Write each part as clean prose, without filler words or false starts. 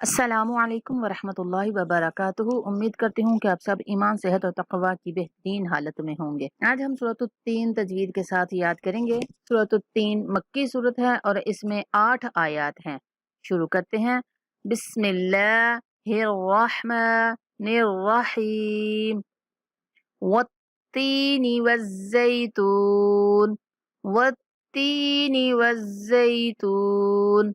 السلام علیکم ورحمۃ اللہ وبرکاتہ۔ امید کرتی ہوں کہ آپ سب ایمان، صحت اور تقوی کی بہترین حالت میں ہوں گے۔ آج ہم سورۃ التین تجوید کے ساتھ یاد کریں گے۔ سورۃ التین مکی سورت ہے اور اس میں 8 آیات ہیں۔ شروع کرتے ہیں۔ بسم اللہ الرحمن الرحیم۔ والتین والزیتون، والتین والزیتون۔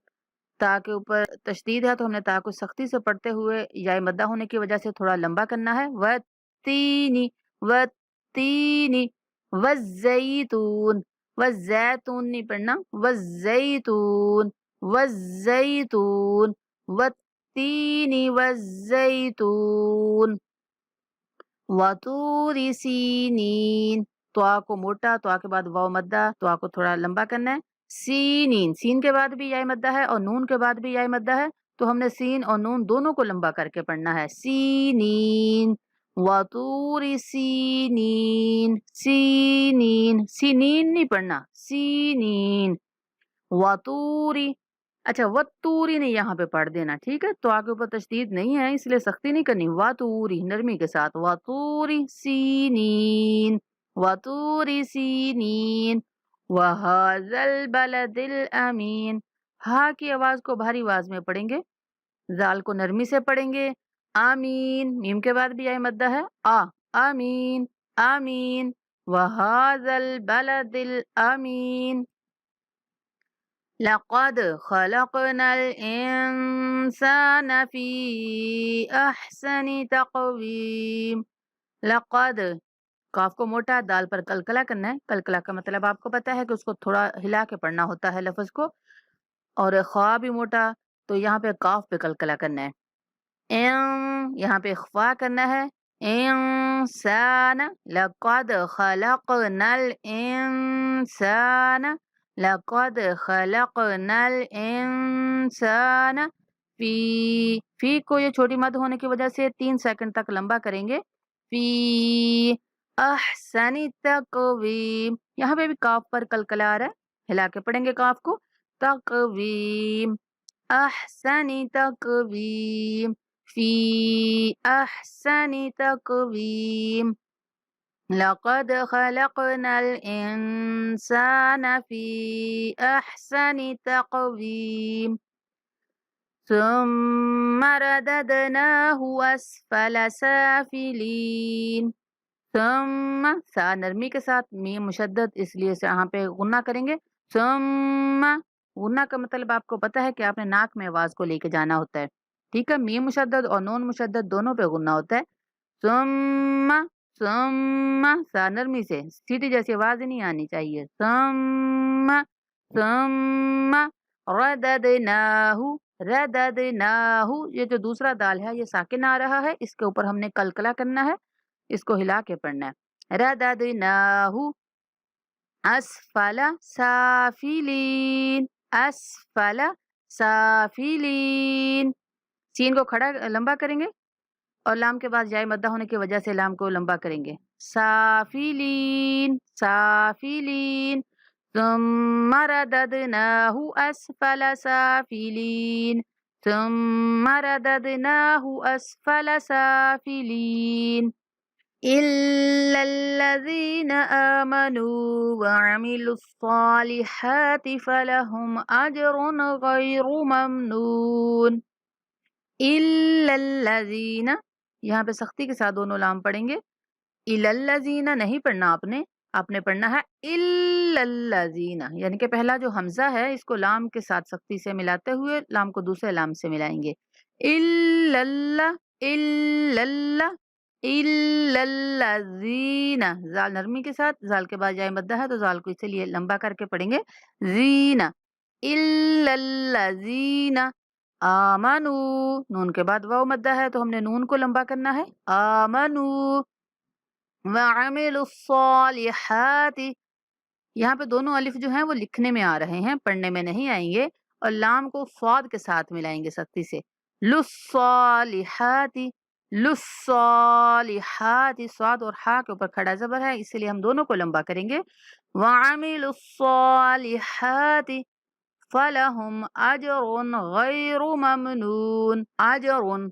تا کے اوپر تشدید ہے تو ہم نے تا کو سختی سے پڑھتے ہوئے یا مدہ ہونے کی وجہ سے تھوڑا لمبا کرنا ہے۔ والتینی، والتینی والزیتون، والزیتون نہیں پڑھنا، والزیتون، والزیتون، والتینی والزیتون، وطور سینین۔ تو آ کو موٹا، تو آ کے بعد واو مدہ، تو آ کو تھوڑا لمبا کرنا ہے۔ سینین، سین کے بعد بھی یا مدہ ہے اور نون کے بعد بھی یا مدہ ہے، تو ہم نے سین اور نون دونوں کو لمبا کر کے پڑھنا ہے۔ سینین، وطور سینین، سینین، سینین نہیں پڑھنا، سینین، وطوری۔ اچھا وطوری نہیں یہاں پہ پڑھ دینا، ٹھیک ہے؟ تو آگے اوپر تشدید نہیں ہے اس لیے سختی نہیں کرنی۔ وطوری نرمی کے ساتھ، وطوری سینین، وطوری سینین، وہذا البلد الامین۔ ہا کی آواز کو بھاری آواز میں پڑھیں گے، زال کو نرمی سے پڑھیں گے۔ آمین، میم کے بعد بھی آئے مدہ ہے، آ، آمین، آمین، وہذا البلد الامین۔ لقد خلقنا الانسان فی احسن تقویم۔ لقد، کاف کو موٹا، دال پر کلکلا کرنا ہے۔ کلکلا کا مطلب آپ کو پتا ہے کہ اس کو تھوڑا ہلا کے پڑھنا ہوتا ہے لفظ کو، اور خوا بھی موٹا، تو یہاں پہ کاف پہ کلکلا کرنا ہے۔ یہاں پہ اخفا کرنا ہے۔ انسان، لقد خلقنا الانسان، لقد خلقنا الانسان فی کو یہ چھوٹی مد ہونے کی وجہ سے 3 سیکنڈ تک لمبا کریں گے۔ فی احسن تقویم، یہاں پہ بھی کاف پر کلکلا آ رہا ہے، ہلا کے پڑھیں گے کاف کو۔ تقویم، احسن تقویم، فی احسن تقویم، لقد خلقنا الانسان فی احسن تقویم، ثم رددناه اسفل سافلین۔ ثم، سا نرمی کے ساتھ، میم مشدد اس لیے سے یہاں پہ غنہ کریں گے۔ ثم، غنہ کا مطلب آپ کو پتا ہے کہ آپ نے ناک میں آواز کو لے کے جانا ہوتا ہے، ٹھیک ہے؟ میم مشدد اور نون مشدد دونوں پہ غنہ ہوتا ہے۔ ثم، ثم، سا نرمی سے، سیٹی جیسی آواز نہیں آنی چاہیے۔ ثم، ثم رددناہ، رددناہ، یہ جو دوسرا دال ہے یہ ساکن آ رہا ہے، اس کے اوپر ہم نے کلکلا کرنا ہے، اس کو ہلا کے پڑھنا ہے۔ رددناہ اسفل سافلین، اسفل سافلین۔ سین کو کھڑا لمبا کریں گے اور لام کے بعد جائے مدہ ہونے کی وجہ سے لام کو لمبا کریں گے۔ سافلین، سافلین، ثم رددناہ اسفل سافلین، ثم رددناہ اسفل سافلین، إلا الذين آمنوا وعملوا الصالحات فلهم أجر غير ممنون۔ إلا الذين، یہاں پہ سختی کے ساتھ دونوں لام پڑھیں گے۔ إلا الذين نہیں پڑھنا آپ نے پڑھنا ہے إلا الذين، یعنی کہ پہلا جو حمزہ ہے اس کو لام کے ساتھ سختی سے ملاتے ہوئے لام کو دوسرے لام سے ملائیں گے۔ إلا اللہ، إلا اللہ، إلا الذین، زال نرمی کے ساتھ، زال کے بعد جائے مدہ ہے تو زال کو اسی لیے لمبا کر کے پڑھیں گے۔ زین، إلا الذین آمنو، نون کے بعد واو مدہ ہے تو ہم نے نون کو لمبا کرنا ہے۔ آمنو وعملوا الصالحات، یہاں پہ دونوں الف جو ہیں وہ لکھنے میں آ رہے ہیں، پڑھنے میں نہیں آئیں گے، اور لام کو صاد کے ساتھ ملائیں گے سختی سے۔ للصالحات، للصالحات، صاد اور ہا کے اوپر کھڑا زبر ہے اس لیے ہم دونوں کو لمبا کریں گے۔ وعملوا الصالحات، فلهم أجر غير ممنون. أجر،